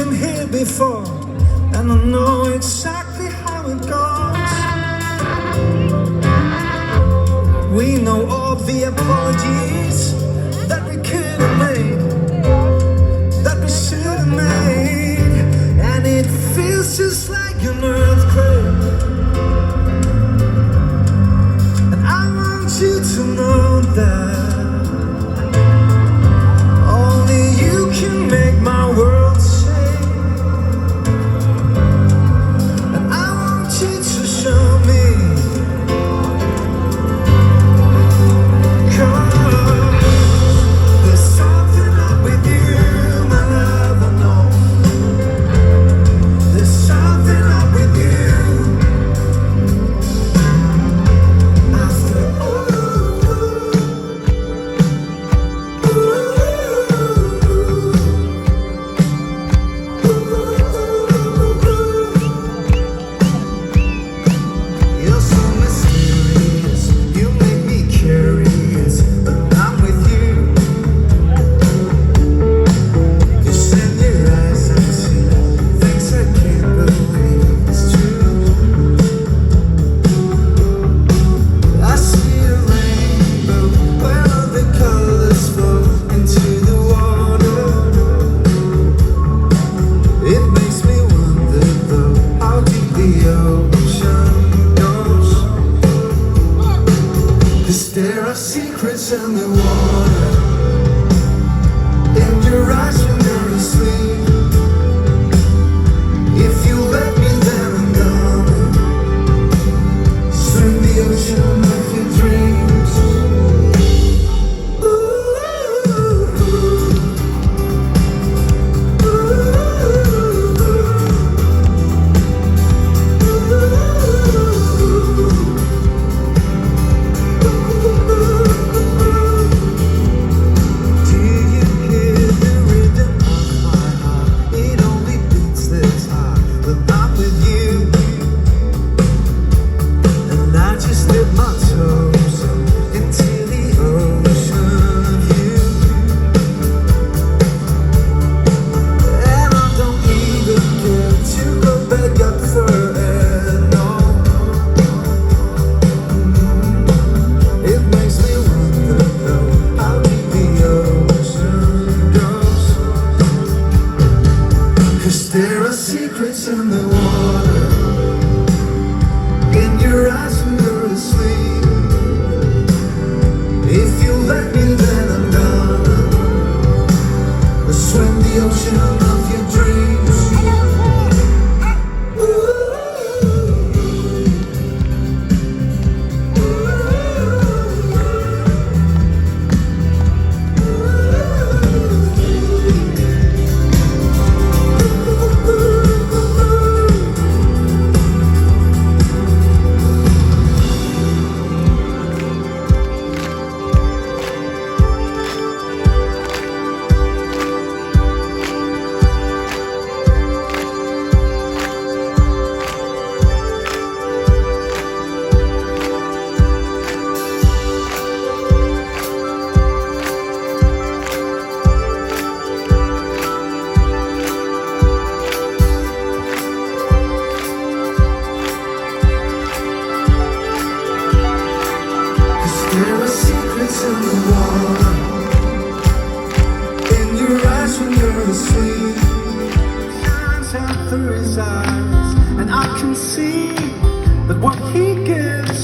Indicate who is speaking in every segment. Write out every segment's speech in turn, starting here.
Speaker 1: been here before, and I know exactly how it goes. We know all the apologies that we could have made, that we should have made, and it feels just like an earthquake. And I want you to know that only you can make my world shake. And I want you to show me, 'cause there's something up with you, my love, I know. There's something up with you. After you're so mysterious, you make me curious, but I'm with you. You send your eyes and see things I can't believe it's true. I see a rainbow where all the colors flow into the water. It makes me wonder though how deep the ocean goes. 'Cause there are secrets in the water, in your eyes when you're asleep. If you let me, then I'm gonna swim the ocean of your dreams. Do you hear the rhythm of my heart? It only beats this high when I'm with you. And I just dip my toes into the ocean of you. And I don't even care to go back up further, no. It makes me wonder though how deep the ocean goes. 'Cause there are secrets in the water, in your eyes when you're asleep. If you let me, then I'm gonna swim the ocean of your dreams. There are secrets in the water, in your eyes when you're asleep. Shines out through his eyes, and I can see that what he gives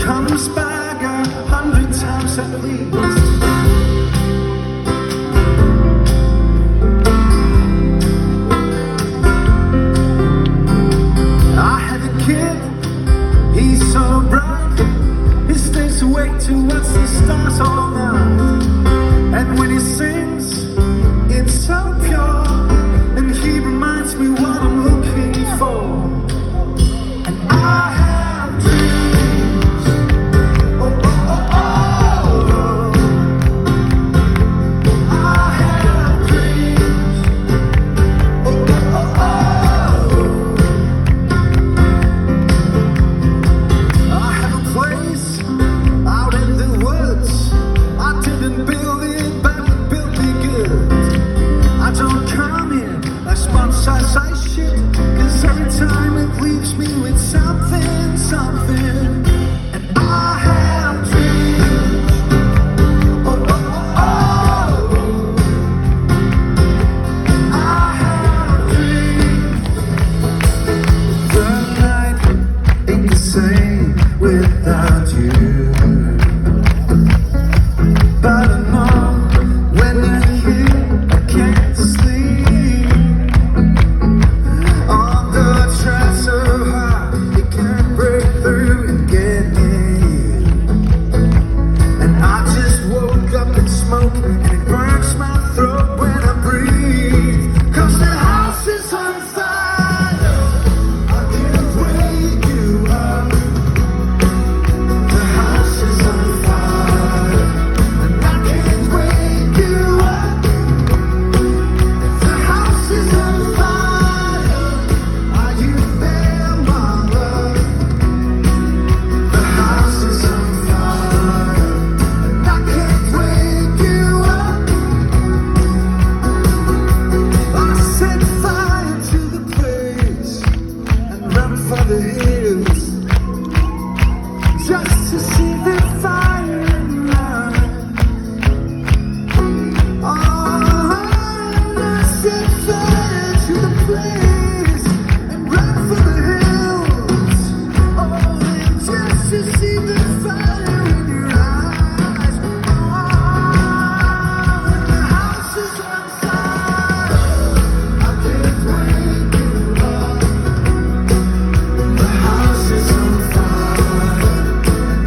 Speaker 1: comes back 100 times at least. I had a kid, he's so bright, he stays awake to watch the stars all night. And when he sings, it's so pure, and he reminds me what I'm looking for. And I have dreams, oh, oh, oh, oh. I have dreams, oh, oh, oh, oh. I have a place out in the woods I say shit, 'cause every time it leaves me with something, something. And I have dreams. Oh, oh, oh, oh. I have dreams. The night ain't the same without you. But I know when you're here, I can't sleep. On the tracks of high, it can't break through and get in. And I just woke up and smoke, and it burns my throat when I breathe. 'Cause the house is on fire. I can't wake you up. The house is on fire. I can't wake you up. The house is on fire. Are you there, my love? The house is on fire. I can't wake you up. I set fire to the place and run for the hills, just to see the fire in your eyes. I set fire to the place and run for the hills. Oh, and just to see the fire in your eyes. Oh, the house is on fire. I can't wake you up. The house is on fire.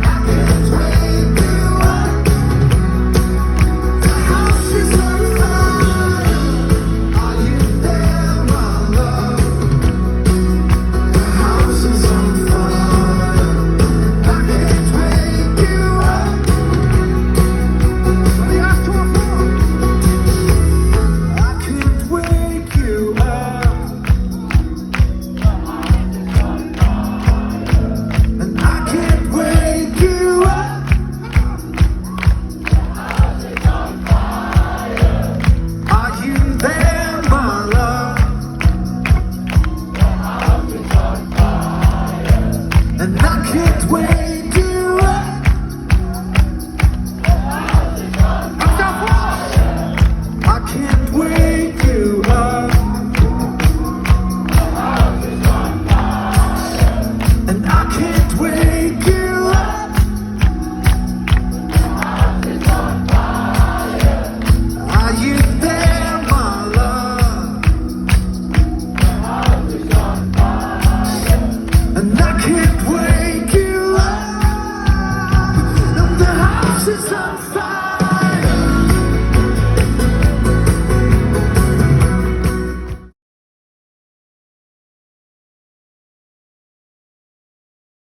Speaker 1: I can't wake you up. The house is on fire. Are you there, my love? The house is on fire. I can't wake you up. Let me ask you a favor. I can't wake you up. And I can't wake you up. Are you there, my love? And I can't wait.